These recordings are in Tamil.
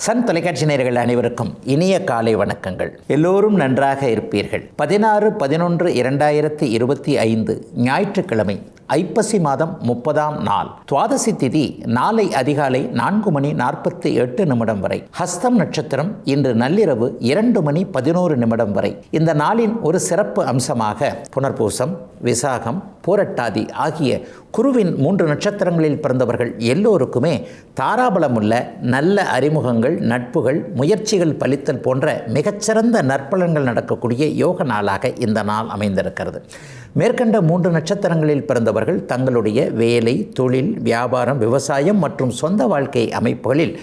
சன் தொலைக்காட்சி நேயர்கள் அனைவருக்கும் இனிய காலை வணக்கங்கள். எல்லோரும் நன்றாக இருப்பீர்கள். 16/11/2025 ஞாயிற்றுக்கிழமை, ஐப்பசி மாதம் 30ஆம் நாள், துவாதசி திதி நாளை அதிகாலை 4:48 வரை, ஹஸ்தம் நட்சத்திரம் இன்று நள்ளிரவு 2:11 வரை. இந்த நாளின் ஒரு சிறப்பு அம்சமாக புனர்பூசம், விசாகம், பூரட்டாதி ஆகிய குருவின் 3 நட்சத்திரங்களில் பிறந்தவர்கள் எல்லோருக்குமே தாராபலமுள்ள நல்ல அறிமுகங்கள், நட்புகள், முயற்சிகள் பலித்தல் போன்ற மிகச்சிறந்த நற்பலன்கள் நடக்கக்கூடிய யோக நாளாக இந்த நாள் அமைந்திருக்கிறது. மேற்கண்ட 3 நட்சத்திரங்களில் பிறந்தவர்கள் தங்களுடைய வேலை, தொழில், வியாபாரம், விவசாயம் மற்றும் சொந்த வாழ்க்கை அமைப்புகளில்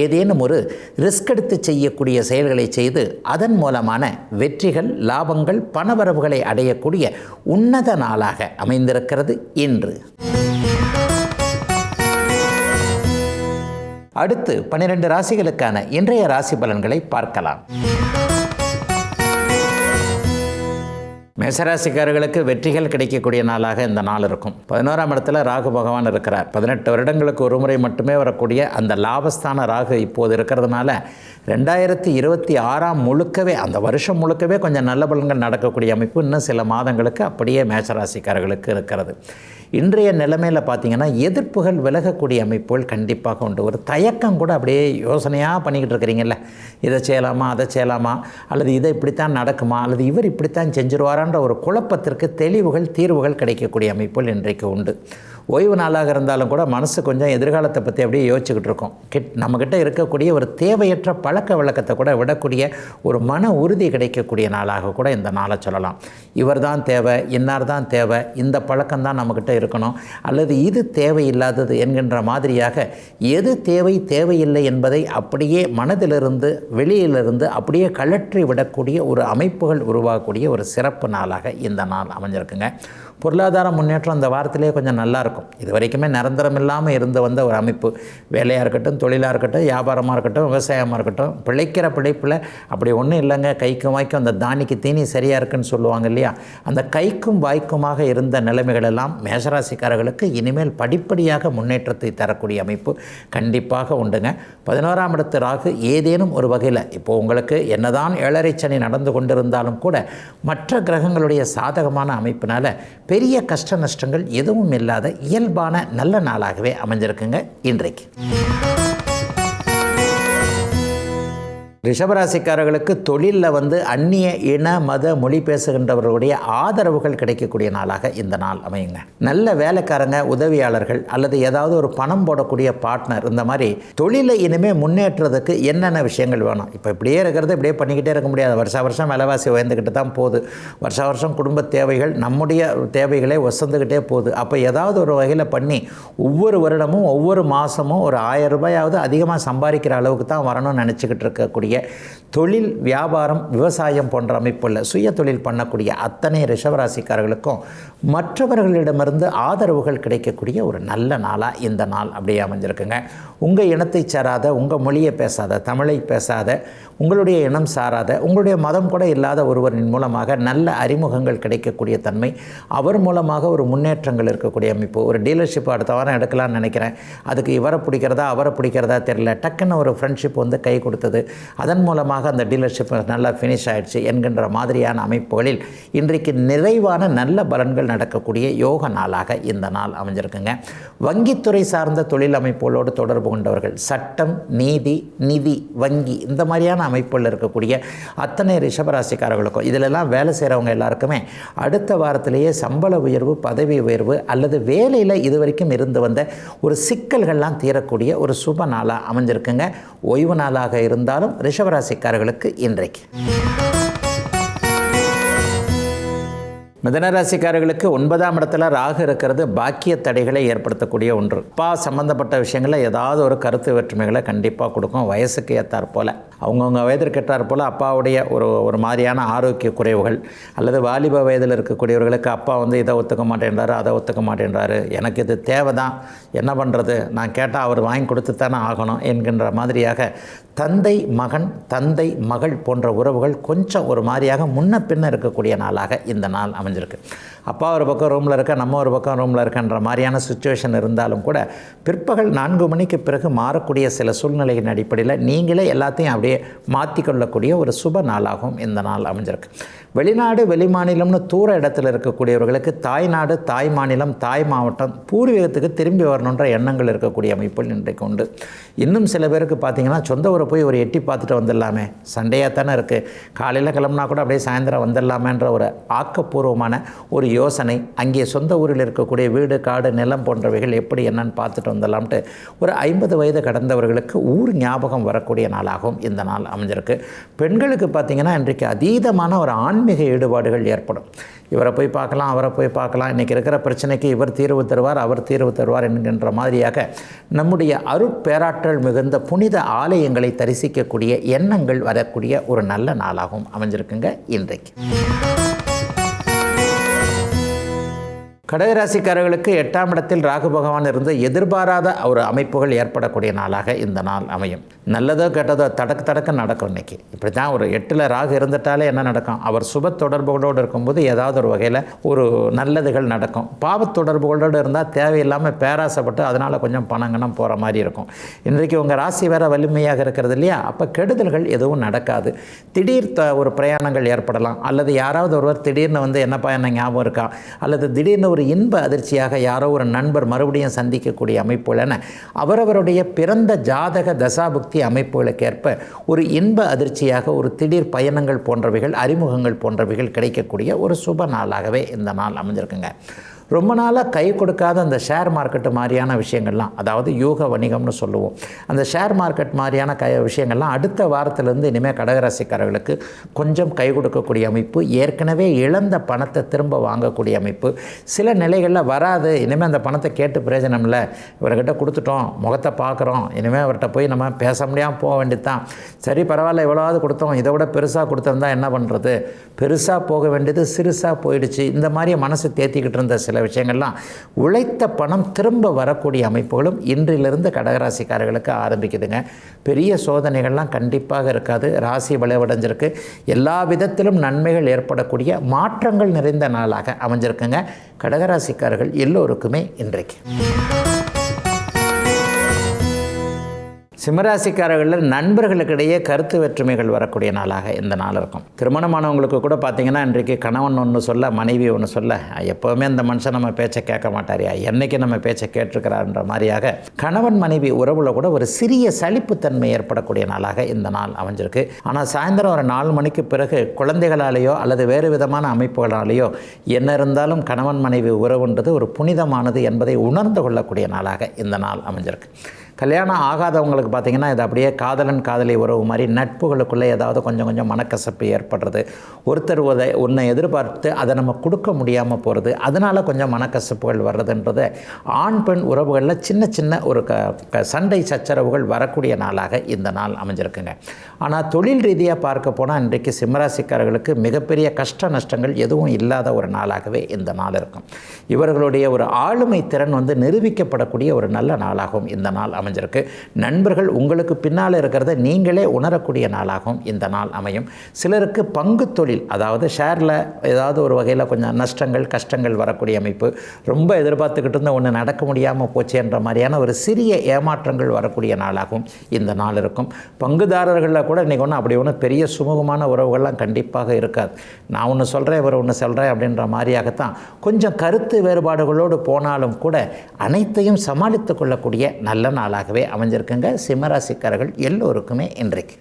ஏதேனும் ஒரு ரிஸ்க் எடுத்து செய்யக்கூடிய செயல்களை செய்து அதன் மூலமான வெற்றிகள், லாபங்கள், பணவரவுகளை அடையக்கூடிய உன்னத நாளாக அமைந்திருக்கிறது இன்று. அடுத்து 12 ராசிகளுக்கான இன்றைய ராசி பலன்களை பார்க்கலாம். மேசராசிக்காரர்களுக்கு வெற்றிகள் கிடைக்கக்கூடிய நாளாக இந்த நாள் இருக்கும். 11ஆம் இடத்துல ராகு பகவான் இருக்கிறார். 18 வருடங்களுக்கு ஒரு முறை மட்டுமே வரக்கூடிய அந்த லாபஸ்தான ராகு இப்போது இருக்கிறதுனால 2026 முழுக்கவே, அந்த வருஷம் முழுக்கவே கொஞ்சம் நல்ல பலன்கள் நடக்கக்கூடிய அமைப்பு இன்னும் சில மாதங்களுக்கு அப்படியே மேசராசிக்காரர்களுக்கு இருக்கிறது. இன்றைய நிலைமையில் பார்த்திங்கன்னா எதிர்ப்புகள் விலகக்கூடிய அமைப்புகள் கண்டிப்பாக உண்டு. ஒரு தயக்கம் கூட அப்படியே யோசனையாக பண்ணிக்கிட்டு இருக்கிறீங்கல்ல, இதை செய்யலாமா, அதை செய்யலாமா, அல்லது இதை இப்படித்தான் நடக்குமா, அல்லது இவர் இப்படித்தான் செஞ்சுருவாரான்ற ஒரு குழப்பத்திற்கு தெளிவுகள், தீர்வுகள் கிடைக்கக்கூடிய அமைப்புகள் இன்றைக்கு உண்டு. ஓய்வு நாளாக இருந்தாலும் கூட மனசு கொஞ்சம் எதிர்காலத்தை பற்றி அப்படியே யோசிச்சுக்கிட்டு இருக்கோம். நம்மக்கிட்ட இருக்கக்கூடிய ஒரு தேவையற்ற பழக்க வழக்கத்தை கூட விடக்கூடிய ஒரு மன உறுதி கிடைக்கக்கூடிய நாளாக கூட இந்த நாளை சொல்லலாம். இவர் தான் தேவை, இன்னார் தான் தேவை, இந்த பழக்கம்தான் நம்மக்கிட்ட இருக்கணும், அல்லது இது தேவையில்லாதது என்கின்ற மாதிரியாக எது தேவை, தேவையில்லை என்பதை அப்படியே மனதிலிருந்து, வெளியிலிருந்து அப்படியே கழற்றி விடக்கூடிய ஒரு அமைப்புகள் உருவாகக்கூடிய ஒரு சிறப்பு நாளாக இந்த நாள் அமைஞ்சிருக்குங்க. பொருளாதார முன்னேற்றம் இந்த வாரத்திலே கொஞ்சம் நல்லாயிருக்கும். இது வரைக்குமே நிரந்தரம் இல்லாமல் இருந்து வந்த ஒரு அமைப்பு, வேலையாக இருக்கட்டும், தொழிலாக இருக்கட்டும், வியாபாரமாக இருக்கட்டும், விவசாயமாக இருக்கட்டும், பிழைக்கிற பிழைப்பில் அப்படி ஒன்றும் இல்லைங்க. கைக்கும் வாய்க்கும் அந்த தானிக்கு தீனி சரியாக இருக்குன்னு சொல்லுவாங்க இல்லையா, அந்த கைக்கும் வாய்க்குமாக இருந்த நிலைமைகள் எல்லாம் மேஷராசிக்காரர்களுக்கு இனிமேல் படிப்படியாக முன்னேற்றத்தை தரக்கூடிய அமைப்பு கண்டிப்பாக உண்டுங்க. 11ஆம் இடத்து ராகு ஏதேனும் ஒரு வகையில் இப்போது உங்களுக்கு என்னதான் 7.5 சனி நடந்து கொண்டிருந்தாலும் கூட மற்ற கிரகங்களுடைய சாதகமான அமைப்பினால் பெரிய கஷ்ட நஷ்டங்கள் எதுவும் இல்லாத இயல்பான நல்ல நாளாகவே அமைஞ்சிருக்குங்க இன்றைக்கு. ரிஷபராசிக்காரர்களுக்கு தொழிலில் அந்நிய இன மத மொழி பேசுகின்றவர்களுடைய ஆதரவுகள் கிடைக்கக்கூடிய நாளாக இந்த நாள் அமையுங்க. நல்ல வேலைக்காரங்க, உதவியாளர்கள், அல்லது ஏதாவது ஒரு பணம் போடக்கூடிய பார்ட்னர், இந்த மாதிரி தொழிலை இனிமேல் முன்னேற்றதுக்கு என்னென்ன விஷயங்கள் வேணும். இப்போ இப்படியே இருக்கிறது இப்படியே பண்ணிக்கிட்டே இருக்க முடியாது. வருஷம் விலைவாசி உயர்ந்துக்கிட்டு தான் போகுது. வருஷம் குடும்ப தேவைகள், நம்முடைய தேவைகளே வசந்துக்கிட்டே போகுது. அப்போ ஏதாவது ஒரு வகையில் பண்ணி ஒவ்வொரு வருடமும் ஒவ்வொரு மாதமும் ஒரு 1000 ரூபாயாவது அதிகமாக சம்பாதிக்கிற அளவுக்கு தான் வரணும்னு நினச்சிக்கிட்டு இருக்கக்கூடிய தொழில், வியாபாரம், விவசாயம் போன்ற அமைப்புள்ள சுய தொழில் பண்ணக்கூடிய அத்தனை ரிஷபராசிக்காரர்களுக்கும் மற்றவர்களிடமிருந்து ஆதரவுகள் கிடைக்கக்கூடிய ஒரு நல்ல நாளாக இந்த நாள் அப்படியே அமைஞ்சிருக்குங்க. உங்கள் இனத்தை சாராத, உங்கள் மொழியை பேசாத, தமிழை பேசாத, உங்களுடைய இனம் சாராத, உங்களுடைய மதம் கூட இல்லாத ஒருவரின் மூலமாக நல்ல அறிமுகங்கள் கிடைக்கக்கூடிய தன்மை, அவர் மூலமாக ஒரு முன்னேற்றங்கள் இருக்கக்கூடிய அமைப்பு. ஒரு டீலர்ஷிப் அடுத்த வாரம் எடுக்கலாம்னு நினைக்கிறேன், அதுக்கு இவரை பிடிக்கிறதா அவரை பிடிக்கிறதா தெரியல, டக்குன்னு ஒரு ஃப்ரெண்ட்ஷிப் கை கொடுத்தது, அதன் மூலமாக அந்த டீலர்ஷிப் நல்லா ஃபினிஷ் ஆகிடுச்சு என்கின்ற மாதிரியான அமைப்புகளில் இன்றைக்கு நிறைவான நல்ல பலன்கள் நடக்கக்கூடிய யோக நாளாக இந்த நாள் அமைஞ்சிருக்குங்க. வங்கித்துறை சார்ந்த தொழில் அமைப்புகளோடு தொடர்பு கொண்டவர்கள், சட்டம், நீதி, நிதி, வங்கி, இந்த மாதிரியான அமைப்புகள் இருக்கக்கூடிய அத்தனை ரிஷபராசிக்காரர்களுக்கும், இதிலெல்லாம் வேலை செய்கிறவங்க எல்லாருக்குமே அடுத்த வாரத்திலேயே சம்பள உயர்வு, பதவி உயர்வு, அல்லது வேலையில் இதுவரைக்கும் இருந்து வந்த ஒரு சிக்கல்கள்லாம் தீரக்கூடிய ஒரு சுப நாளாக அமைஞ்சிருக்குங்க. ஓய்வு நாளாக இருந்தாலும் ரிஷபராசிக்காரர்களுக்கு இன்றைக்கு. மிதனராசிக்காரர்களுக்கு 9ஆம் இடத்துல ராகு இருக்கிறது பாக்கிய தடைகளை ஏற்படுத்தக்கூடிய ஒன்று. அப்பா சம்பந்தப்பட்ட விஷயங்களில் ஏதாவது ஒரு கருத்து வேற்றுமைகளை கண்டிப்பாக கொடுக்கும். வயசுக்கு ஏற்றாற் போல், அவங்கவுங்க வயதிற்கு ஏற்றாற் போல் அப்பாவுடைய ஒரு மாதிரியான ஆரோக்கிய குறைவுகள், அல்லது வாலிப வயதில் இருக்கக்கூடியவர்களுக்கு அப்பா இதை ஒத்துக்க மாட்டேன்றாரு, அதை ஒத்துக்க மாட்டேன்றாரு, எனக்கு இது தேவை தான், என்ன பண்ணுறது, நான் கேட்டால் அவர் வாங்கி கொடுத்து தானே ஆகணும் என்கின்ற மாதிரியாக தந்தை மகன், தந்தை மகள் போன்ற உறவுகள் கொஞ்சம் ஒரு மாதிரியாக முன்ன பின்ன இருக்கக்கூடிய நாளாக இந்த நாள் அமைஞ்சு அமைஞ்சிருக்கு. அப்பா ஒரு பக்கம் ரூமில் இருக்க, நம்ம ஒரு பக்கம் ரூமில் இருக்கன்ற மாதிரியான சுச்சுவேஷன் இருந்தாலும் கூட பிற்பகல் 4 மணிக்கு பிறகு மாறக்கூடிய சில சூழ்நிலையின் அடிப்படையில் நீங்களே எல்லாத்தையும் அப்படியே மாற்றிக்கொள்ளக்கூடிய ஒரு சுப நாளாகவும் இந்த நாள் அமைஞ்சிருக்கு. வெளிநாடு வெளிமாநிலம்னு தூர இடத்துல இருக்கக்கூடியவர்களுக்கு தாய்நாடு, தாய் மாநிலம், தாய் மாவட்டம், பூர்வீகத்துக்கு திரும்பி வரணுன்ற எண்ணங்கள் இருக்கக்கூடிய அமைப்புகள் இன்றைக்கு உண்டு. இன்னும் சில பேருக்கு பார்த்திங்கன்னா சொந்த ஊரை போய் ஒரு எட்டி பார்த்துட்டு வந்துடலாமே, சண்டையாக தானே இருக்குது, காலையில் கிளம்புனா கூட அப்படியே சாயந்தரம் வந்துடலாமேன்ற ஒரு ஆக்கப்பூர்வமான ஒரு யோசனை, அங்கே சொந்த ஊரில் இருக்கக்கூடிய வீடு, காடு, நிலம் போன்றவைகள் எப்படி என்னன்னு பார்த்துட்டு வந்துடலாம்ட்டு ஒரு 50 வயது கடந்தவர்களுக்கு ஊர் ஞாபகம் வரக்கூடிய நாளாகவும் இந்த நாள் அமைஞ்சிருக்கு. பெண்களுக்கு பார்த்திங்கன்னா இன்றைக்கு அதீதமான ஒரு ஆன்மீக ஈடுபாடுகள் ஏற்படும். இவரை போய் பார்க்கலாம், அவரை போய் பார்க்கலாம், இன்றைக்கி இருக்கிற பிரச்சனைக்கு இவர் தீர்வு தருவார், அவர் தீர்வு தருவார் என்கின்ற மாதிரியாக நம்முடைய அருட்பேராற்றல் மிகுந்த புனித ஆலயங்களை தரிசிக்கக்கூடிய எண்ணங்கள் வரக்கூடிய ஒரு நல்ல நாளாகவும் அமைஞ்சிருக்குங்க இன்றைக்கு. கடகராசிக்காரர்களுக்கு 8ஆம் இடத்தில் ராகு பகவான் இருந்து எதிர்பாராத ஒரு அமைப்புகள் ஏற்படக்கூடிய நாளாக இந்த நாள் அமையும். நல்லதோ கெட்டதோ தடக்கு நடக்கும். இன்றைக்கி இப்படி தான் ஒரு 8ல் ராகு இருந்துட்டாலே என்ன நடக்கும், அவர் சுப தொடர்புகளோடு இருக்கும்போது ஏதாவது ஒரு வகையில் ஒரு நல்லதுகள் நடக்கும். பாவ தொடர்புகளோடு இருந்தால் தேவையில்லாமல் பேராசைப்பட்டு அதனால் கொஞ்சம் பணங்கனம் போகிற மாதிரி இருக்கும். இன்றைக்கு உங்கள் ராசி வேறு வலிமையாக இருக்கிறது இல்லையா, அப்போ கெடுதல்கள் எதுவும் நடக்காது. திடீர் ஒரு பிரயாணங்கள் ஏற்படலாம், அல்லது யாராவது ஒருவர் திடீர்னு வந்து என்னப்பா என்ன ஞாபகம் இருக்கா, அல்லது திடீர்னு ஒரு இன்ப அதிர்ச்சியாக யாரோ ஒரு நண்பர் மறுபடியும் சந்திக்கக்கூடிய அமைப்புகள் என அவரவருடைய பிறந்த ஜாதக தசாபுக்தி அமைப்புகளுக்கேற்ப ஒரு இன்ப அதிர்ச்சியாக ஒரு திடீர் பயணங்கள் போன்றவைகள், அறிமுகங்கள் போன்றவைகள் கிடைக்கக்கூடிய ஒரு சுப நாளாகவே இந்த நாள் அமைஞ்சிருக்குங்க. ரொம்ப நாளாக கை கொடுக்காத அந்த ஷேர் மார்க்கெட்டு மாதிரியான விஷயங்கள்லாம், அதாவது யூக வணிகம்னு சொல்லுவோம், அந்த ஷேர் மார்க்கெட் மாதிரியான விஷயங்கள்லாம் அடுத்த வாரத்திலேருந்து இனிமேல் கடகராசிக்காரர்களுக்கு கொஞ்சம் கை கொடுக்கக்கூடிய அமைப்பு, ஏற்கனவே இழந்த பணத்தை திரும்ப வாங்கக்கூடிய அமைப்பு, சில நிலைகளில் வராது, இனிமேல் அந்த பணத்தை கேட்டு பிரயோஜனம் இல்லை, இவர்கிட்ட கொடுத்துட்டோம், முகத்தை பார்க்குறோம், இனிமேல் அவர்கிட்ட போய் நம்ம பேச முடியாமல் போக வேண்டியது தான், சரி பரவாயில்ல எவ்வளோவாவது கொடுத்தோம், இதை விட பெருசாக கொடுத்துருந்தா என்ன பண்ணுறது, பெருசாக போக வேண்டியது சிறுசாக போயிடுச்சு, இந்த மாதிரி மனசு தேத்திக்கிட்டு இருந்த சில விஷயங்கள்லாம் உழைத்த பணம் திரும்ப வரக்கூடிய அமைப்புகளும் இன்றிலிருந்து கடகராசிக்காரர்களுக்கு ஆரம்பிக்குதுங்க. பெரிய சோதனைகள்லாம் கண்டிப்பாக இருக்காது. ராசி வலுவடைஞ்சிருக்கு. எல்லா விதத்திலும் நன்மைகள் ஏற்படக்கூடிய மாற்றங்கள் நிறைந்த நாளாக அமைஞ்சிருக்குங்க கடகராசிக்காரர்கள் எல்லோருக்குமே இன்றைக்கு. சிம்மராசிக்காரர்களில் நண்பர்களுக்கிடையே கருத்து வேற்றுமைகள் வரக்கூடிய நாளாக இந்த நாள் இருக்கும். திருமணமானவங்களுக்கு கூட பார்த்திங்கன்னா இன்றைக்கு கணவன் ஒன்று சொல்ல, மனைவி ஒன்று சொல்ல, எப்போவுமே இந்த மனுஷன் நம்ம பேச்சை கேட்க மாட்டாரியா, என்றைக்கு நம்ம பேச்சை கேட்டிருக்கிறார்ன்ற மாதிரியாக கணவன் மனைவி உறவுல கூட ஒரு சிறிய சலிப்புத்தன்மை ஏற்படக்கூடிய நாளாக இந்த நாள் அமைஞ்சிருக்கு. ஆனால் சாயந்தரம் ஒரு 4 மணிக்கு பிறகு குழந்தைகளாலேயோ அல்லது வேறு விதமான அமைப்புகளாலேயோ என்ன இருந்தாலும் கணவன் மனைவி உறவுன்றது ஒரு புனிதமானது என்பதை உணர்ந்து கொள்ளக்கூடிய நாளாக இந்த நாள் அமைஞ்சிருக்கு. கல்யாணம் ஆகாதவங்களுக்கு பார்த்திங்கன்னா இது அப்படியே காதலன் காதலி உறவு மாதிரி நட்புகளுக்குள்ளே ஏதாவது கொஞ்சம் மனக்கசப்பு ஏற்படுறது, ஒருத்தர் உன்னை எதிர்பார்த்து அதை நம்ம கொடுக்க முடியாமல் போகிறது, அதனால் கொஞ்சம் மனக்கசப்புகள் வர்றதுன்றது ஆண் பெண் உறவுகளில் சின்ன ஒரு சண்டை சச்சரவுகள் வரக்கூடிய நாளாக இந்த நாள் அமைஞ்சிருக்குங்க. ஆனால் தொழில் ரீதியாக பார்க்க போனால் இன்றைக்கு சிம்மராசிக்காரர்களுக்கு மிகப்பெரிய கஷ்ட நஷ்டங்கள் எதுவும் இல்லாத ஒரு நாளாகவே இந்த நாள் இருக்கும். இவர்களுடைய ஒரு ஆளுமை திறன் வந்து நிரூபிக்கப்படக்கூடிய ஒரு நல்ல நாளாகவும் இந்த நாள் அமைஞ்சிருக்கு. நண்பர்கள் உங்களுக்கு பின்னால் இருக்கிறத நீங்களே உணரக்கூடிய நாளாகவும் இந்த நாள் அமையும். சிலருக்கு பங்கு தொழில், அதாவது ஷேரில் ஏதாவது ஒரு வகையில் கொஞ்சம் நஷ்டங்கள் கஷ்டங்கள் வரக்கூடிய அமைப்பு, ரொம்ப எதிர்பார்த்துக்கிட்டு இருந்த ஒன்று நடக்க முடியாமல் போச்சு என்ற மாதிரியான ஒரு சிறிய ஏமாற்றங்கள் வரக்கூடிய நாளாகவும் இந்த நாள் இருக்கும். பங்குதாரர்களில் கூட இன்றைக்கி ஒன்று அப்படி ஒன்று பெரிய சுமூகமான உறவுகள்லாம் கண்டிப்பாக இருக்காது. நான் ஒன்று சொல்கிறேன், இவர் ஒன்று சொல்கிறேன் அப்படின்ற மாதிரியாகத்தான் கொஞ்சம் கருத்து வேறுபாடுகளோடு போனாலும் கூட அனைத்தையும் சமாளித்து கொள்ளக்கூடிய நல்ல நாளாகவே அமைஞ்சிருக்குங்க சிம்மராசிக்காரர்கள் எல்லோருக்குமே இன்றைக்கு.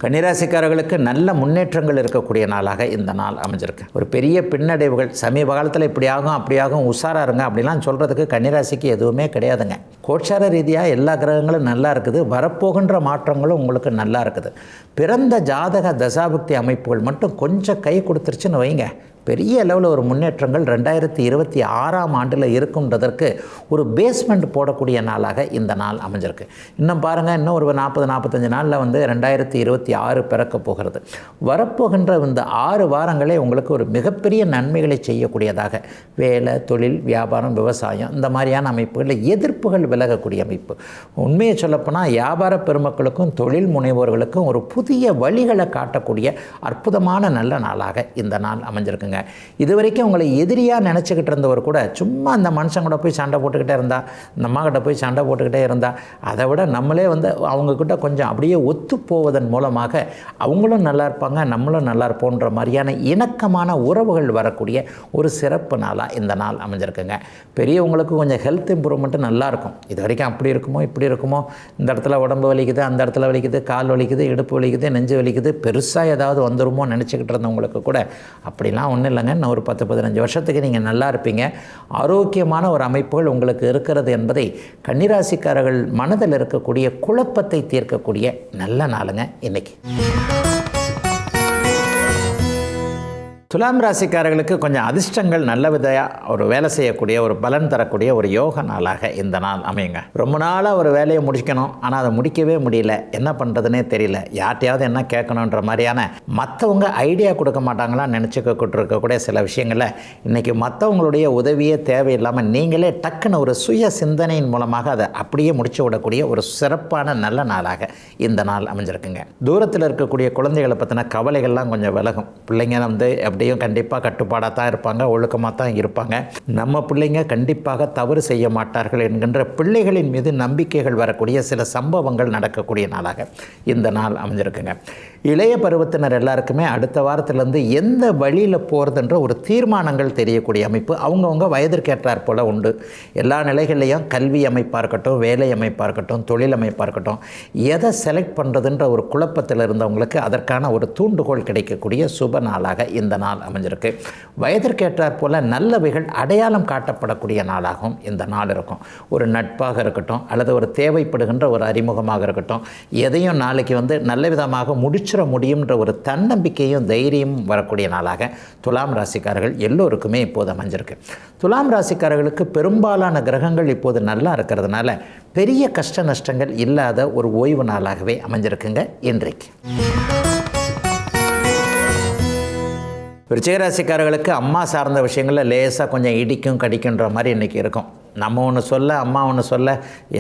கன்னிராசிக்காரர்களுக்கு நல்ல முன்னேற்றங்கள் இருக்கக்கூடிய நாளாக இந்த நாள் அமைஞ்சிருக்கு. ஒரு பெரிய பின்னடைவுகள் சமீப காலத்தில் இப்படியாகும் அப்படியாகும் உஷாராக இருங்க அப்படிலாம் சொல்கிறதுக்கு கன்னிராசிக்கு எதுவுமே கிடையாதுங்க. கோட்சார ரீதியாக எல்லா கிரகங்களும் நல்லா இருக்குது, வரப்போகின்ற மாற்றங்களும் உங்களுக்கு நல்லா இருக்குது. பிறந்த ஜாதக தசாபுக்தி அமைப்புகள் மட்டும் கொஞ்சம் கை கொடுத்துருச்சுன்னு வைங்க, பெரிய அளவில் ஒரு முன்னேற்றங்கள் 2026ஆம் ஆண்டில் இருக்குன்றதற்கு ஒரு பேஸ்மெண்ட் போடக்கூடிய நாளாக இந்த நாள் அமைஞ்சிருக்கு. இன்னும் பாருங்கள், இன்னும் ஒரு 40-45 நாளில் வந்து 2026 பிறக்க போகிறது. வரப்போகின்ற இந்த 6 வாரங்களே உங்களுக்கு ஒரு மிகப்பெரிய நன்மைகளை செய்யக்கூடியதாக, வேலை, தொழில், வியாபாரம், விவசாயம் இந்த மாதிரியான அமைப்புகளில் எதிர்ப்புகள் விலகக்கூடிய அமைப்பு. உண்மையை சொல்லப்போனால் வியாபார பெருமக்களுக்கும் தொழில் முனைவோர்களுக்கும் ஒரு புதிய வழிகளை காட்டக்கூடிய அற்புதமான நல்ல நாளாக இந்த நாள் அமைஞ்சிருக்குங்க. இதுவரைக்கும் உங்களை எதிரியாக நினச்சிக்கிட்டு இருந்தவர் கூட சும்மா அந்த மனுஷன் கூட போய் சண்டை போட்டுக்கிட்டே இருந்தா, இந்த அம்மா கிட்ட போய் சண்டை போட்டுக்கிட்டே இருந்தா, அதை விட நம்மளே வந்து அவங்கக்கிட்ட கொஞ்சம் அப்படியே ஒத்து போவதன் மூலமாக அவங்களும் நல்லா இருப்பாங்க, நம்மளும் நல்லா இருப்போன்ற மாதிரியான இணக்கமான உறவுகள் வரக்கூடிய ஒரு சிறப்பு நாளாக இந்த நாள் அமைஞ்சிருக்குங்க. பெரியவங்களுக்கு கொஞ்சம் ஹெல்த் இம்ப்ரூவ்மெண்ட்டு நல்லாயிருக்கும். இது வரைக்கும் அப்படி இருக்குமோ இப்படி இருக்குமோ, இந்த இடத்துல உடம்பு வலிக்குது, அந்த இடத்துல வலிக்குது, கால் வலிக்குது, இடுப்பு வலிக்குது, நெஞ்சு வலிக்குது, பெருசாக ஏதாவது வந்துருமோ நினச்சிக்கிட்டு இருந்தவங்களுக்கு கூட அப்படிலாம் ஒன்றும் இல்லைங்க. இன்னும் ஒரு 10-15 வருஷத்துக்கு நீங்கள் நல்லா இருப்பீங்க. ஆரோக்கியமான ஒரு அமைப்புகள் உங்களுக்கு இருக்கிறது என்பதை கன்னிராசிக்காரர்கள் மனதில் இருக்கக்கூடிய குழப்பத்தை தீர்க்கக்கூடிய நல்ல நாளுங்க இன்னைக்கு. துலாம் ராசிக்காரர்களுக்கு கொஞ்சம் அதிர்ஷ்டங்கள் நல்ல விதையாக ஒரு வேலை செய்யக்கூடிய, ஒரு பலன் தரக்கூடிய ஒரு யோக நாளாக இந்த நாள் அமையுங்க. ரொம்ப நாளாக ஒரு வேலையை முடிக்கணும், ஆனால் அதை முடிக்கவே முடியல, என்ன பண்ணுறதுனே தெரியல, யார்ட்டையாவது என்ன கேட்கணுன்ற மாதிரியான மற்றவங்க ஐடியா கொடுக்க மாட்டாங்களான்னு நினச்சிக்கிட்டு இருக்கக்கூடிய சில விஷயங்களில் இன்றைக்கி மற்றவங்களுடைய உதவியே தேவையில்லாமல் நீங்களே டக்குன்னு ஒரு சுய சிந்தனையின் மூலமாக அதை அப்படியே முடிச்சு விடக்கூடிய ஒரு சிறப்பான நல்ல நாளாக இந்த நாள் அமைஞ்சிருக்குங்க. தூரத்தில் இருக்கக்கூடிய குழந்தைகளை பற்றின கவலைகள்லாம் கொஞ்சம் விலகும். பிள்ளைங்க வந்து அப்படியும் கண்டிப்பாக கட்டுப்பாடாக தான் இருப்பாங்க, ஒழுக்கமாக தான் இருப்பாங்க. நம்ம பிள்ளைங்க கண்டிப்பாக தவறு செய்ய மாட்டார்கள் என்கின்ற பிள்ளைகளின் மீது நம்பிக்கைகள் வரக்கூடிய சில சம்பவங்கள் நடக்கக்கூடிய நாளாக இந்த நாள் அமைஞ்சிருக்குங்க. இளைய பருவத்தினர் எல்லாருக்குமே அடுத்த வாரத்திலேருந்து எந்த வழியில் போகிறதுன்ற ஒரு தீர்மானங்கள் தெரியக்கூடிய அமைப்பு அவங்கவுங்க வயதிற்கேற்றார் போல் உண்டு. எல்லா நிலைகள்லையும் கல்வி அமைப்பாக இருக்கட்டும், வேலை அமைப்பாக இருக்கட்டும், தொழில் அமைப்பாக இருக்கட்டும், எதை செலக்ட் பண்ணுறதுன்ற ஒரு குழப்பத்தில் இருந்தவங்களுக்கு அதற்கான ஒரு தூண்டுகோல் கிடைக்கக்கூடிய சுப நாளாக இந்த நாள் அமைஞ்சிருக்கு. வயதிற்கேற்றார் போல் நல்லவைகள் அடையாளம் காட்டப்படக்கூடிய நாளாகவும் இந்த நாள் இருக்கும். ஒரு நட்பாக இருக்கட்டும், அல்லது ஒரு தேவைப்படுகின்ற ஒரு அறிமுகமாக இருக்கட்டும், எதையும் நாளைக்கு வந்து நல்ல விதமாக முடிச்சிட முடியும்ன்ற ஒரு தன்னம்பிக்கையும் தைரியமும் வரக்கூடிய நாளாக துலாம் ராசிக்காரர்கள் எல்லோருக்குமே இப்போது அமைஞ்சிருக்கு. துலாம் ராசிக்காரர்களுக்கு பெரும்பாலான கிரகங்கள் இப்போது நல்லா இருக்கிறதுனால பெரிய கஷ்ட நஷ்டங்கள் இல்லாத ஒரு ஓய்வு நாளாகவே அமைஞ்சிருக்குங்க இன்றைக்கு. விருச்சிகராசிக்காரர்களுக்கு அம்மா சார்ந்த விஷயங்களில் லேசாக கொஞ்சம் இடிக்கும் கடிக்குன்ற மாதிரி இன்றைக்கி இருக்கும். நம்ம ஒன்று சொல்ல, அம்மா ஒன்று சொல்ல,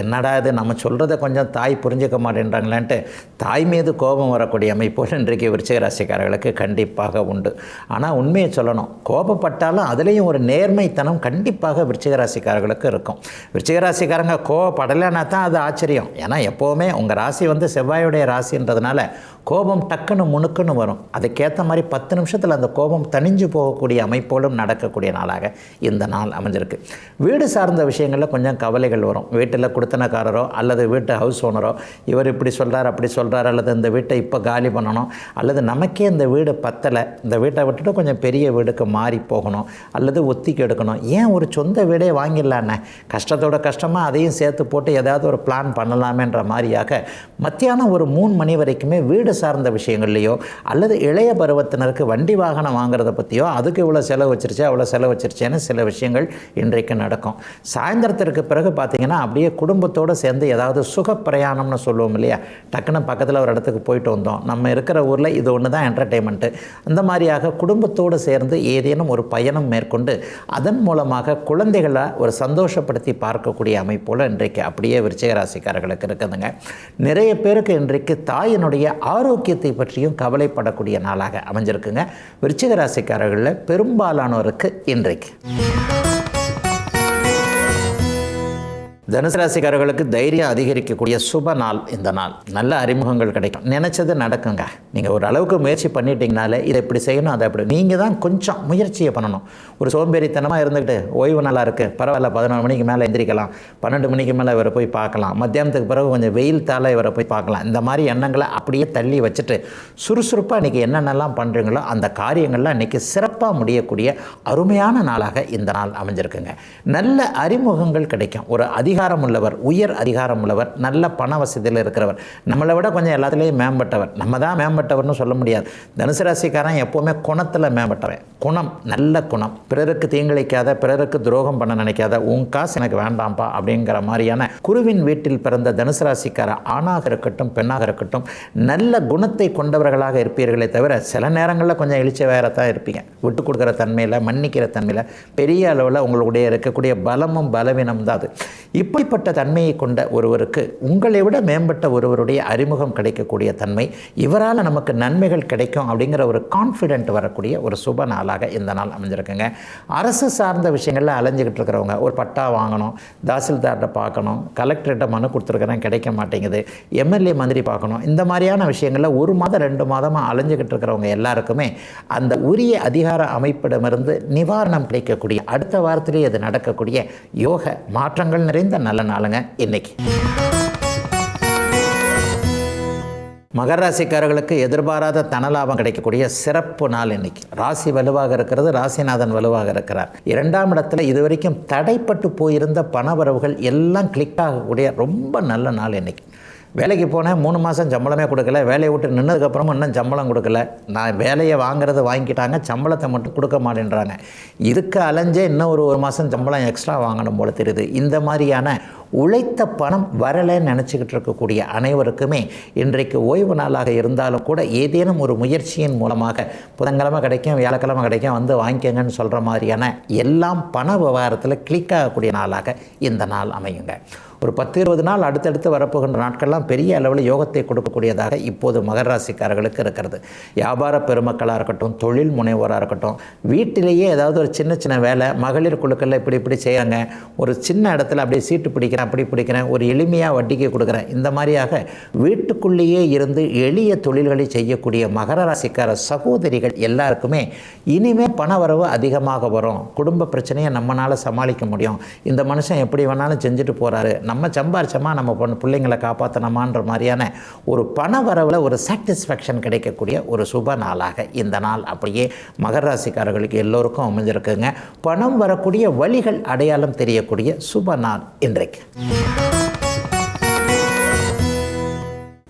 என்னடா இது நம்ம சொல்கிறத கொஞ்சம் தாய் புரிஞ்சிக்க மாட்டேன்றாங்களேன்ட்டு தாய் மீது கோபம் வரக்கூடிய அமைப்போல் இன்றைக்கு விருச்சிகராசிக்காரர்களுக்கு கண்டிப்பாக உண்டு. ஆனால் உண்மையை சொல்லணும், கோபப்பட்டாலும் அதுலேயும் ஒரு நேர்மைத்தனம் கண்டிப்பாக விருச்சிகராசிக்காரர்களுக்கு இருக்கும். விருச்சிகராசிக்காரங்க கோபப்படலைன்னா தான் அது ஆச்சரியம். ஏன்னா எப்போவுமே உங்கள் ராசி வந்து செவ்வாயுடைய ராசின்றதுனால கோபம் டக்குன்னு முணுக்குன்னு வரும். அதுக்கேற்ற மாதிரி 10 நிமிஷத்தில் அந்த கோபம் தணிஞ்சு போகக்கூடிய அமைப்போடும் நடக்கக்கூடிய நாளாக இந்த நாள் அமைஞ்சிருக்கு. வீடு சார்ந்த விஷயங்களில் கொஞ்சம் கவலைகள் வரும். வீட்டில் குடித்தனக்காரரோ அல்லது வீட்டு ஹவுஸ் ஓனரோ இவர் இப்படி சொல்கிறார் அப்படி சொல்கிறார், அல்லது இந்த வீட்டை இப்போ காலி பண்ணணும், அல்லது நமக்கே இந்த வீடு பத்தலை, இந்த வீட்டை விட்டுட்டு கொஞ்சம் பெரிய வீடுக்கு மாறி போகணும், அல்லது ஒத்திக்கு எடுக்கணும், ஏன் ஒரு சொந்த வீடே வாங்கிடலான்னு கஷ்டத்தோட கஷ்டமாக அதையும் சேர்த்து போட்டு ஏதாவது ஒரு பிளான் பண்ணலாமேன்ற மாதிரியாக மத்தியானம் ஒரு 3 மணி வரைக்குமே வீடு சார்ந்த விஷயங்கள்லையோ அல்லது இளைய பருவத்தினருக்கு வண்டி வாகனம் வாங்குறத பற்றியோ அதுக்கு இவ்வளோ செலவு வச்சிருச்சு அவ்வளோ செலவு வச்சிருச்சேன்னு சில விஷயங்கள் இன்றைக்கு நடக்கும். சாயந்தரத்திற்கு பிறகு பார்த்திங்கன்னா அப்படியே குடும்பத்தோடு சேர்ந்து ஏதாவது சுக பிரயாணம்னு சொல்லுவோம் இல்லையா, டக்குன்னு பக்கத்தில் ஒரு இடத்துக்கு போயிட்டு வந்தோம், நம்ம இருக்கிற ஊரில் இது ஒன்று தான் என்டர்டெயின்மெண்ட்டு, அந்த மாதிரியாக குடும்பத்தோடு சேர்ந்து ஏதேனும் ஒரு பயணம் மேற்கொண்டு அதன் மூலமாக குழந்தைகளை ஒரு சந்தோஷப்படுத்தி பார்க்கக்கூடிய அமைப்போல் இன்றைக்கு அப்படியே விருச்சிகராசிக்காரர்களுக்கு இருக்குதுங்க. நிறைய பேருக்கு இன்றைக்கு தாயினுடைய ஆரோக்கியத்தை பற்றியும் கவலைப்படக்கூடிய நாளாக அமைஞ்சிருக்குங்க விருச்சிகராசிக்காரர்களில் பெரும்பாலானோருக்கு இன்றைக்கு. தனுசு ராசிக்காரர்களுக்கு தைரியம் அதிகரிக்கக்கூடிய சுப நாள் இந்த நாள். நல்ல அறிமுகங்கள் கிடைக்கும், நினச்சது நடக்குங்க. நீங்கள் ஒரு அளவுக்கு முயற்சி பண்ணிட்டீங்கனாலே இதை இப்படி செய்யணும் அதை அப்படி நீங்கள் தான் கொஞ்சம் முயற்சியை பண்ணணும். ஒரு சோம்பேறித்தனமாக இருந்துக்கிட்டு ஓய்வு நாளாக இருக்குது பரவாயில்ல 11 மணிக்கு மேலே எந்திரிக்கலாம், 12 மணிக்கு மேலே இவரை போய் பார்க்கலாம், மத்தியானத்துக்கு பிறகு கொஞ்சம் வெயில் தாழ இவரை போய் பார்க்கலாம், இந்த மாதிரி எண்ணங்களை அப்படியே தள்ளி வச்சுட்டு சுறுசுறுப்பாக இன்றைக்கி என்னென்னலாம் பண்ணுறீங்களோ அந்த காரியங்கள்லாம் இன்றைக்கி சிறப்பாக முடியக்கூடிய அருமையான நாளாக இந்த நாள் அமைஞ்சிருக்குங்க. நல்ல அறிமுகங்கள் கிடைக்கும். ஒரு அதிக அதிகாரம் உள்ளவர், உயர் அதிகாரம் உள்ளவர், நல்ல பண வசதியில் இருக்கிறவர், நம்மளை விட கொஞ்சம் எல்லாத்துலேயும் மேம்பட்டவர். நம்ம தான் மேம்பட்டவர்னு சொல்ல முடியாது. தனுசு ராசிக்காரன் எப்போவுமே குணத்தில் மேம்பட்டவன். குணம், நல்ல குணம், பிறருக்கு தீங்கிழைக்காத, பிறருக்கு துரோகம் பண்ண நினைக்காத, உன் காசு எனக்கு வேண்டாம்ப்பா அப்படிங்கிற மாதிரியான குருவின் வீட்டில் பிறந்த தனுசு ராசிக்கார ஆணாக இருக்கட்டும் பெண்ணாக இருக்கட்டும் நல்ல குணத்தை கொண்டவர்களாக இருப்பீர்களே தவிர சில நேரங்களில் கொஞ்சம் எழுச்சி வேறத்தான் இருப்பீங்க. விட்டு கொடுக்குற தன்மையில், மன்னிக்கிற தன்மையில் பெரிய அளவில் உங்களுடைய இருக்கக்கூடிய பலமும் பலவீனம் தான் அது. இப்படிப்பட்ட தன்மையை கொண்ட ஒருவருக்கு உங்களை விட மேம்பட்ட ஒருவருடைய அறிமுகம் கிடைக்கக்கூடிய தன்மை, இவரால் நமக்கு நன்மைகள் கிடைக்கும் அப்படிங்கிற ஒரு கான்ஃபிடென்ட் வரக்கூடிய ஒரு சுப நாளாக இந்த நாள் அமைஞ்சிருக்குங்க. அரசு சார்ந்த விஷயங்களில் அலைஞ்சிக்கிட்டு இருக்கிறவங்க, ஒரு பட்டா வாங்கணும், தாசில்தார்கிட்ட பார்க்கணும், கலெக்டர்கிட்ட மனு கொடுத்துருக்கிறேன் கிடைக்க மாட்டேங்குது, எம்எல்ஏ மந்திரி பார்க்கணும், இந்த மாதிரியான விஷயங்களில் 1 மாதம் 2 மாதமாக அலைஞ்சிக்கிட்டு இருக்கிறவங்க எல்லாருக்குமே அந்த உரிய அதிகார அமைப்பிடமிருந்து நிவாரணம் கிடைக்கக்கூடிய, அடுத்த வாரத்திலேயே அது நடக்கக்கூடிய யோக மாற்றங்கள் நிறைந்த நல்ல நாளுங்க இன்னைக்கு. மகர ராசிக்காரர்களுக்கு எதிர்பாராத தனலாபம் கிடைக்கக்கூடிய சிறப்பு நாள் இன்னைக்கு. ராசி வலுவாக இருக்கிறது, ராசிநாதன் வலுவாக இருக்கிறார். 2ஆம் இடத்துல இதுவரைக்கும் தடைப்பட்டு போயிருந்த பணவரவுகள் எல்லாம் கிளிக் ஆகக்கூடிய ரொம்ப நல்ல நாள் இன்னைக்கு. வேலைக்கு போனேன், 3 மாதம் சம்பளமே கொடுக்கல, வேலையை விட்டு நின்னதுக்கப்புறமும் இன்னும் சம்பளம் கொடுக்கல, நான் வேலையை வாங்குறது வாங்கிட்டாங்க, சம்பளத்தை மட்டும் கொடுக்க மாட்டேன்றாங்க. இதுக்கு அலைஞ்சே இன்னும் ஒரு மாதம் சம்பளம் எக்ஸ்ட்ரா வாங்கணும் போல தெரியுது. இந்த மாதிரியான உழைத்த பணம் வரலைன்னு நினச்சிக்கிட்டு இருக்கக்கூடிய அனைவருக்குமே இன்றைக்கு ஓய்வு நாளாக இருந்தாலும் கூட ஏதேனும் ஒரு முயற்சியின் மூலமாக புதன்கிழமை கிடைக்கும், வியாழக்கிழமை கிடைக்கும், வந்து வாங்கிக்கங்கன்னு சொல்கிற மாதிரியான எல்லாம் பண விவகாரத்தில் கிளிக் ஆகக்கூடிய நாளாக இந்த நாள் அமையுங்க. ஒரு 10-20 நாள் அடுத்தடுத்து வரப்போகின்ற நாட்கள்லாம் பெரிய அளவில் யோகத்தை கொடுக்கக்கூடியதாக இப்போது மகர ராசிக்காரர்களுக்கு இருக்கிறது. வியாபார பெருமக்களாக இருக்கட்டும், தொழில் முனைவோராக இருக்கட்டும், வீட்டிலேயே ஏதாவது ஒரு சின்ன சின்ன வேலை, மகளிர் குழுக்களில் இப்படி செய்கிறாங்க, ஒரு சின்ன இடத்துல அப்படியே சீட்டு பிடிக்கிறேன், அப்படி பிடிக்கிறேன், ஒரு எளிமையாக வட்டிக்கு கொடுக்குறேன், இந்த மாதிரியாக வீட்டுக்குள்ளேயே இருந்து எளிய தொழில்களை செய்யக்கூடிய மகர ராசிக்கார சகோதரிகள் எல்லாருக்குமே இனிமேல் பண வரவு அதிகமாக வரும். குடும்ப பிரச்சனையை நம்மளால் சமாளிக்க முடியும். இந்த மனுஷன் எப்படி வேணாலும் செஞ்சுட்டு போகிறாரு, நம்ம சம்பாரிச்சோமா நம்ம பிள்ளைங்களை காப்பாற்றணுமான்ற மாதிரியான ஒரு பண வரவில் ஒரு சாட்டிஸ்ஃபேக்ஷன் கிடைக்கக்கூடிய ஒரு சுப நாளாக இந்த நாள் அப்படியே மகர ராசிக்காரர்களுக்கு எல்லோருக்கும் அமைஞ்சிருக்குங்க. பணம் வரக்கூடிய வழிகள் அடையாளம் தெரியக்கூடிய சுப நாள் இன்றைக்கு.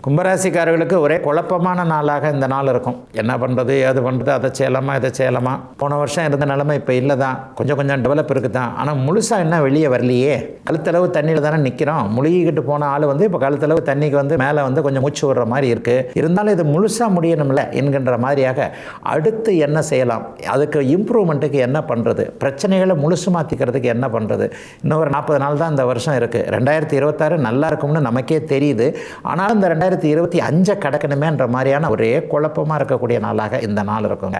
கும்பராசிக்காரர்களுக்கு ஒரே குழப்பமான நாளாக இந்த நாள் இருக்கும். என்ன பண்ணுறது, ஏது பண்ணுறது, அதை செய்யலாமா, இதை செய்யலாமா, போன வருஷம் இருந்த நிலைமை இப்போ இல்லை தான், கொஞ்சம் டெவலப் இருக்குது தான், ஆனால் முழுசாக என்ன வெளியே வரலையே, கழுத்தளவு தண்ணியில் தானே நிற்கிறோம். முழுகிக்கிட்டு போன ஆள் இப்போ கழுத்தளவு தண்ணிக்கு மேலே கொஞ்சம் மூச்சு விடுற மாதிரி இருக்குது. இருந்தாலும் இது முழுசாக முடியணும்ல என்கின்ற மாதிரியாக அடுத்து என்ன செய்யலாம், அதுக்கு இம்ப்ரூவ்மெண்ட்டுக்கு என்ன பண்ணுறது, பிரச்சனைகளை முழுசு மாற்றிக்கிறதுக்கு என்ன பண்ணுறது. இன்னும் ஒரு 40 நாள் தான் இந்த வருஷம் இருக்குது. 2026 நல்லா இருக்கும்னு நமக்கே தெரியுது. ஆனாலும் இந்த 2025 கடக்கணுமேன்ற மாதிரியான ஒரே குழப்பமாக இருக்கக்கூடிய நாளாக இந்த நாள் இருக்குங்க.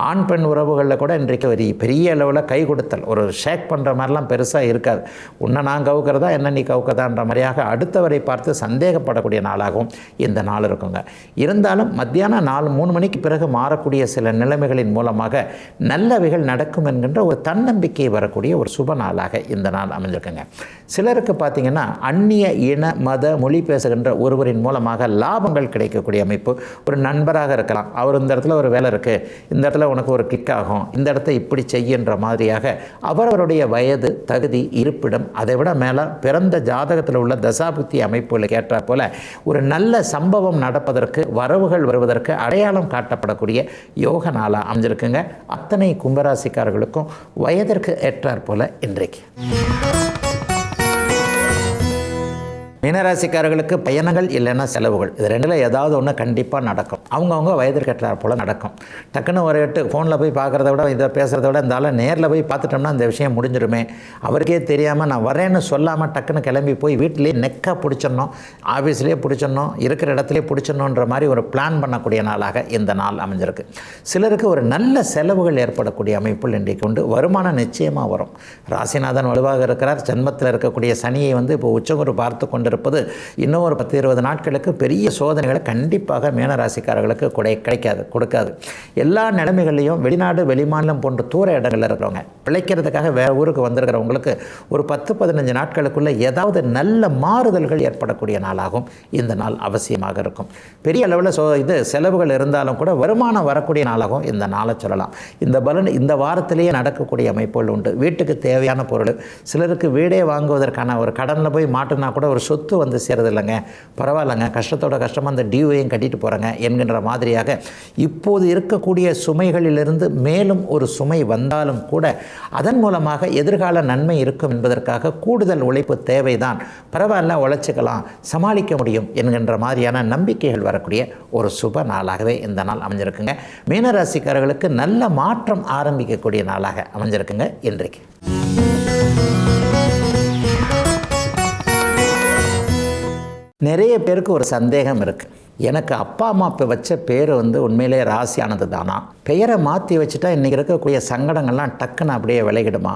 ஆண் பெண் உறவுகளில் கூட இன்றைக்கு ஒரு பெரிய அளவில் கை கொடுத்தல், ஒரு ஷேக் பண்ணுற மாதிரிலாம் பெருசாக இருக்காது. உன்னை நான் கவுக்கிறதா என்ன நீ கவுக்கதான்ற மாதிரியாக அடுத்தவரை பார்த்து சந்தேகப்படக்கூடிய நாளாகவும் இந்த நாள் இருக்குங்க. இருந்தாலும் மத்தியானம் 3 மணிக்கு பிறகு மாறக்கூடிய சில நிலைமைகளின் மூலமாக நல்லவைகள் நடக்கும் என்கின்ற ஒரு தன்னம்பிக்கை வரக்கூடிய ஒரு சுப நாளாக இந்த நாள் அமைஞ்சிருக்குங்க. சிலருக்கு பார்த்திங்கன்னா அந்நிய இன மத மொழி பேசுகின்ற ஒருவரின் மூலமாக லாபங்கள் கிடைக்கக்கூடிய அமைப்பு. ஒரு நண்பராக இருக்கலாம், அவர் இந்த இடத்துல ஒரு வேலை இருக்குது, இந்த இடத்துல உனக்கு ஒரு கிளிக் ஆகும், இந்த இடத்த இப்படி செய்கின்ற மாதிரியாக அவரவருடைய வயது, தகுதி, இருப்பிடம், அதை விட மேலே பிறந்த ஜாதகத்தில் உள்ள தசாபுத்தி அமைப்புகளுக்கு ஏற்ற போல ஒரு நல்ல சம்பவம் நடப்பதற்கு, வரவுகள் வருவதற்கு அடையாளம் காட்டப்படக்கூடிய யோக நாளாக அமைஞ்சிருக்குங்க. அத்தனை கும்பராசிக்காரர்களுக்கும் வயதிற்கு ஏற்றாற் போல இன்றைக்கு. மீனராசிக்காரர்களுக்கு பயணங்கள் இல்லைன்னா செலவுகள், இது ரெண்டில் ஏதாவது ஒன்று கண்டிப்பாக நடக்கும். அவங்கவுங்க வயதிற்கு ஏற்றாற் போல் நடக்கும். டக்குன்னு ஒரு ஃபோனில் போய் பார்க்குறத விட, இதை பேசுகிறத விட இந்த ஆளை நேரில் போய் பார்த்துட்டோம்னா இந்த விஷயம் முடிஞ்சிருமே. அவருக்கே தெரியாமல் நான் வரேன்னு சொல்லாமல் டக்குன்னு கிளம்பி போய் வீட்டிலேயே நெக்காக பிடிச்சிடணும், ஆஃபீஸ்லேயே பிடிச்சிடணும், இருக்கிற இடத்துலேயே பிடிச்சிடணுன்ற மாதிரி ஒரு பிளான் பண்ணக்கூடிய நாளாக இந்த நாள் அமைஞ்சிருக்கு. சிலருக்கு ஒரு நல்ல செலவுகள் ஏற்படக்கூடிய அமைப்புகள் இன்றைக்கு உண்டு. வருமானம் நிச்சயமாக வரும். ராசிநாதன் வலுவாக இருக்கிறார். ஜென்மத்தில் இருக்கக்கூடிய சனியை இப்போ உச்சகுரு பார்த்து கொண்டு இருப்பது இன்னும் ஒரு 10-20 நாட்களுக்கு பெரிய சோதனைகளை கண்டிப்பாக மீனராசிக்காரர்களுக்கு கொடுக்காது. எல்லா நிலைமைகளையும் வெளிநாடு வெளிமாநிலம் போன்ற தூர இடங்களில் இருக்கிறவங்க பிழைக்கிறதுக்காக வேறு ஊருக்கு வந்திருக்கிறவங்களுக்கு ஒரு 10-15 நாட்களுக்குள்ளே ஏதாவது நல்ல மாறுதல்கள் ஏற்படக்கூடிய நாளாகும் இந்த நாள் அவசியமாக இருக்கும். பெரிய அளவில் செலவுகள் இருந்தாலும் கூட வருமானம் வரக்கூடிய நாளாகவும் இந்த நாளை சொல்லலாம். இந்த பலன் இந்த வாரத்திலேயே நடக்கக்கூடிய அமைப்புகள் உண்டு. வீட்டுக்கு தேவையான பொருள், சிலருக்கு வீடே வாங்குவதற்கான ஒரு கடனில் போய் மாட்டினா கூட ஒரு சொத்து வந்து சேருது இல்லைங்க, பரவாயில்லைங்க, கஷ்டத்தோட கஷ்டமாக அந்த டியூவையும் கட்டிட்டு போகிறாங்க என்கின்ற மாதிரியாக இப்போது இருக்கக்கூடிய சுமைகளிலிருந்து மேலும் ஒரு சுமை வந்தாலும் கூட அதன் மூலமாக எதிர்கால நன்மை இருக்கும் என்பதற்காக கூடுதல் உழைப்பு தேவைதான், பரவாயில்ல உழைச்சிக்கலாம், சமாளிக்க முடியும் என்கின்ற மாதிரியான நம்பிக்கைகள் வரக்கூடிய ஒரு சுப நாளாகவே இந்த நாள் அமைஞ்சிருக்குங்க. மீனராசிக்காரர்களுக்கு நல்ல மாற்றம் ஆரம்பிக்கக்கூடிய நாளாக அமைஞ்சிருக்குங்க இன்றைக்கு. நிறைய பேருக்கு ஒரு சந்தேகம் இருக்குது. எனக்கு அப்பா அம்மா இப்போ வச்ச பேர் வந்து உண்மையிலே ராசியானது தானா? பெயரை மாற்றி வச்சுட்டா இன்றைக்கி இருக்கக்கூடிய சங்கடங்கள்லாம் டக்குன்னு அப்படியே விலகிடுமா?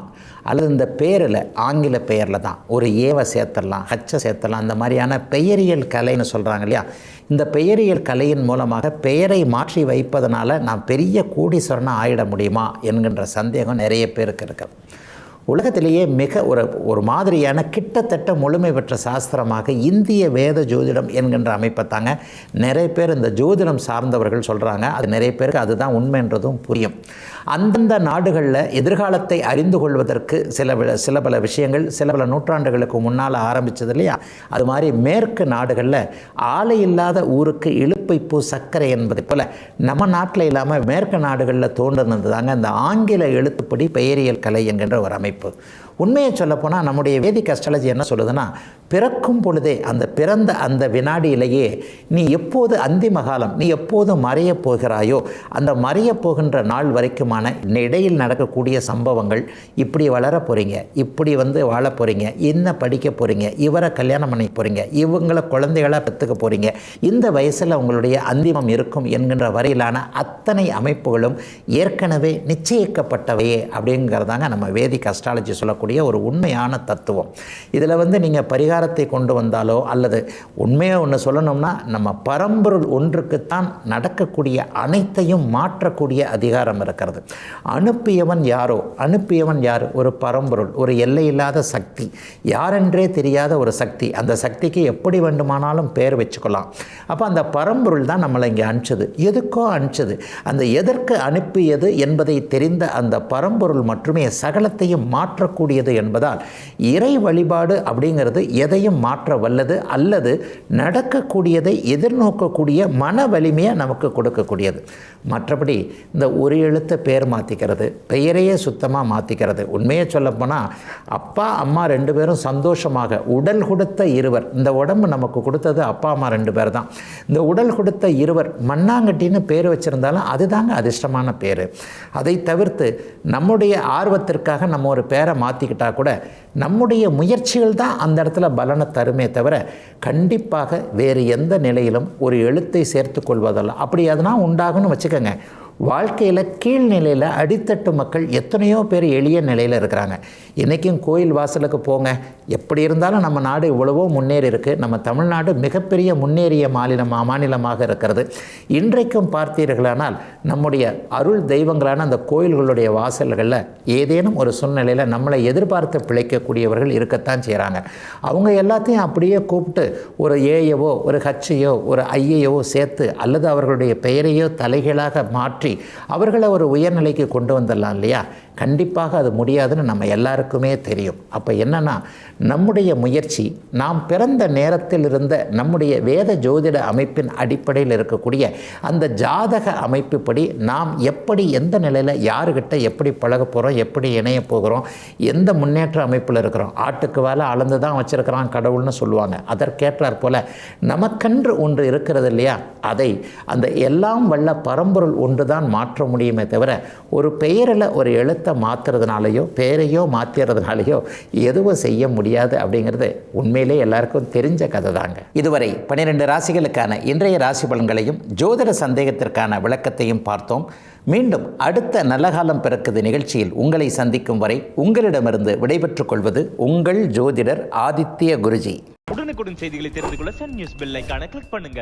அல்லது இந்த பேரில் ஆங்கில பெயரில் தான் ஒரு ஏவை சேர்த்துடலாம், ஹச்சை சேர்த்துடலாம், அந்த மாதிரியான பெயரியல் கலைன்னு சொல்கிறாங்க இல்லையா, இந்த பெயரியல் கலையின் மூலமாக பெயரை மாற்றி வைப்பதனால நான் பெரிய கோடீஸ்வரனாக ஆயிட முடியுமா என்கின்ற சந்தேகம் நிறைய பேருக்கு இருக்குது. உலகத்திலேயே மிக ஒரு மாதிரியான கிட்டத்தட்ட முழுமை பெற்ற சாஸ்திரமாக இந்திய வேத ஜோதிடம் என்கின்ற அமைப்பை தாங்க நிறைய பேர் இந்த ஜோதிடம் சார்ந்தவர்கள் சொல்கிறாங்க. அது நிறைய பேருக்கு அதுதான் உண்மைன்றதும் புரியும். அந்தந்த நாடுகளில் எதிர்காலத்தை அறிந்து கொள்வதற்கு சில பல விஷயங்கள் சில பல நூற்றாண்டுகளுக்கு முன்னால் ஆரம்பித்தது இல்லையா, அது மாதிரி மேற்கு நாடுகளில் ஆலை இல்லாத ஊருக்கு இழுப்பை பூ சர்க்கரை என்பதை போல் நம்ம நாட்டில் இல்லாமல் மேற்கு நாடுகளில் தோன்றுனது தாங்க இந்த ஆங்கில எழுத்துப்படி பெயரியல் கலை என்கின்ற ஒரு அமைப்பு. உண்மையை சொல்லப்போனால் நம்முடைய வேதிக் அஸ்ட்ராலஜி என்ன சொல்லுதுன்னா, பிறக்கும் பொழுதே பிறந்த அந்த வினாடியிலேயே நீ எப்போது அந்திம காலம், நீ எப்போது மறையப் போகிறாயோ அந்த மறையப் போகின்ற நாள் வரைக்குமான இடையில் நடக்கக்கூடிய சம்பவங்கள், இப்படி வளர போகிறீங்க, இப்படி வாழ போகிறீங்க, என்ன படிக்க போகிறீங்க, இவரை கல்யாணம் பண்ணி போகிறீங்க, இவங்களை குழந்தைகளாக பெற்றுக்க போகிறீங்க, இந்த வயசில் உங்களுடைய அந்திமம் இருக்கும் என்கின்ற வரையிலான அத்தனை அமைப்புகளும் ஏற்கனவே நிச்சயிக்கப்பட்டவையே அப்படிங்கிறதாங்க நம்ம வேதிக் அஸ்ட்ராலஜி சொல்லக்கூடிய ஒரு உண்மையான தத்துவம். இதில் நீங்கள் பரிகாரத்தை கொண்டு வந்தாலோ அல்லது உண்மையாக ஒன்று சொல்லணும்னா நம்ம பரம்பொருள் ஒன்றுக்குத்தான் நடக்கக்கூடிய அனைத்தையும் மாற்றக்கூடிய அதிகாரம் இருக்கிறது. அனுப்பியவன் யார்? ஒரு பரம்பொருள், ஒரு எல்லையில்லாத சக்தி, யாரென்றே தெரியாத ஒரு சக்தி. அந்த சக்திக்கு எப்படி வேண்டுமானாலும் பேர் வச்சுக்கலாம். அப்போ அந்த பரம்பொருள் தான் நம்மளை இங்கே அனுப்பிச்சது, எதுக்கோ அனுப்பிச்சது. அந்த எதற்கு அனுப்பியது என்பதை தெரிந்த அந்த பரம்பொருள் மட்டுமே சகலத்தையும் மாற்றக்கூடியது என்பதால் இறை வழிபாடு அப்படிங்கிறது எதையும் மாற்ற வல்லது, அல்லது நடக்கக்கூடியதை எதிர்நோக்கக்கூடிய மன வலிமையை நமக்கு கொடுக்கக்கூடியது. மற்றபடி இந்த ஒரு எழுத்தை பேர் மாற்றிக்கிறது, பெயரையே சுத்தமாக மாற்றிக்கிறது. உண்மையை சொல்லப்போனால் அப்பா அம்மா 2 பேரும் சந்தோஷமாக உடல் கொடுத்த இருவர், இந்த உடம்பு நமக்கு கொடுத்தது அப்பா அம்மா 2 பேர் தான். இந்த உடல் கொடுத்த இருவர் மண்ணாங்கட்டின்னு பேர் வச்சுருந்தாலும் அதுதாங்க அதிர்ஷ்டமான பேர். அதை தவிர்த்து நம்முடைய ஆர்வத்திற்காக நம்ம ஒரு பேரை மாற்றிக்கிட்டா கூட நம்முடைய முயற்சிகள் தான் அந்த இடத்துல பலனை தருமே தவிர கண்டிப்பாக வேறு எந்த நிலையிலும் ஒரு எழுத்தை சேர்த்து கொள்வதல்ல. அப்படி அதனால் உண்டாகுன்னு வச்சுக்கோங்க. வாழ்க்கையில் கீழ்நிலையில் அடித்தட்டு மக்கள் எத்தனையோ பேர் எளிய நிலையில் இருக்கிறாங்க. இன்றைக்கும் கோயில் வாசலுக்கு போங்க, எப்படி இருந்தாலும் நம்ம நாடு இவ்வளவோ முன்னேறி இருக்குது. நம்ம தமிழ்நாடு மிகப்பெரிய முன்னேறிய மாநிலமாக இருக்கிறது. இன்றைக்கும் பார்த்தீர்களானால் நம்முடைய அருள் தெய்வங்களான அந்த கோயில்களுடைய வாசல்களில் ஏதேனும் ஒரு சூழ்நிலையில் நம்மளை எதிர்பார்த்து பிழைக்கக்கூடியவர்கள் இருக்கத்தான் செய்கிறாங்க. அவங்க எல்லாத்தையும் அப்படியே கூப்பிட்டு ஒரு ஏயவோ ஒரு ஹச்சையோ ஒரு ஐயையோ சேர்த்து அல்லது அவர்களுடைய பெயரையோ தலைகீழாக மாற்றி அவர்களை ஒரு உயர்நிலைக்கு கொண்டு வந்துடலாம் இல்லையா? கண்டிப்பாக அது முடியாதுன்னு நம்ம எல்லாருக்குமே தெரியும். அப்போ என்னன்னா, நம்முடைய முயற்சி, நாம் பிறந்த நேரத்தில் இருந்த நம்முடைய வேத ஜோதிட அமைப்பின் அடிப்படையில் இருக்கக்கூடிய அந்த ஜாதக அமைப்புப்படி நாம் எப்படி எந்த நிலையில் யாருக்கிட்ட எப்படி பழக போகிறோம், எப்படி இணைய போகிறோம், எந்த முன்னேற்ற அமைப்பில் இருக்கிறோம். ஆட்டுக்கு வேலை அளந்து தான் வச்சுருக்கிறான் கடவுள்னு சொல்லுவாங்க. அதற்கேற்றாற் போல நமக்கென்று ஒன்று இருக்கிறது இல்லையா, அதை அந்த எல்லாம் வல்ல பரம்பொருள் ஒன்று தான் மாற்ற முடியுமே தவிர ஒரு பெயரில் ஒரு எழுத்தை மாற்றுறதுனாலையோ பெயரையோ மாற்றுறதுனாலையோ எதுவும் செய்ய முடியாது அப்படிங்கிறது உண்மையிலே எல்லாருக்கும் தெரிஞ்ச கதை தாங்க. இதுவரை 12 ராசிகளுக்கான இன்றைய ராசி பலன்களையும் ஜோதிட சந்தேகத்திற்கான விளக்கத்தையும் பார்த்தோம். மீண்டும் அடுத்த நல்ல காலம் பிறக்குது நிகழ்ச்சியில் உங்களை சந்திக்கும் வரை உங்களிடமிருந்து விடைபெற்றுக் கொள்வது உங்கள் ஜோதிடர் ஆதித்ய குருஜி. உடனுக்குடன் செய்திகளை தெரிந்து கொள்ள சன் நியூஸ் பெல் ஐகானை கிளிக் பண்ணுங்க.